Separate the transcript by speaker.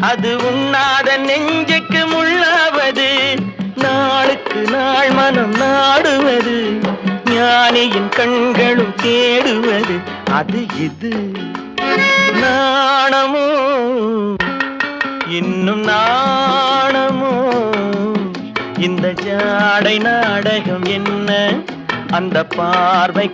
Speaker 1: அது உண்ணாத நெஞ்சுக்கு முள்ளாவது, நாளுக்கு நாள் மனம் நாடுவது, ஞானியின் கண்களும் தேடுவது அது இது. நாணமோ இன்னும் நாணமோ, இந்த ஜாடை நாடகம் என்ன, அந்த பார்வை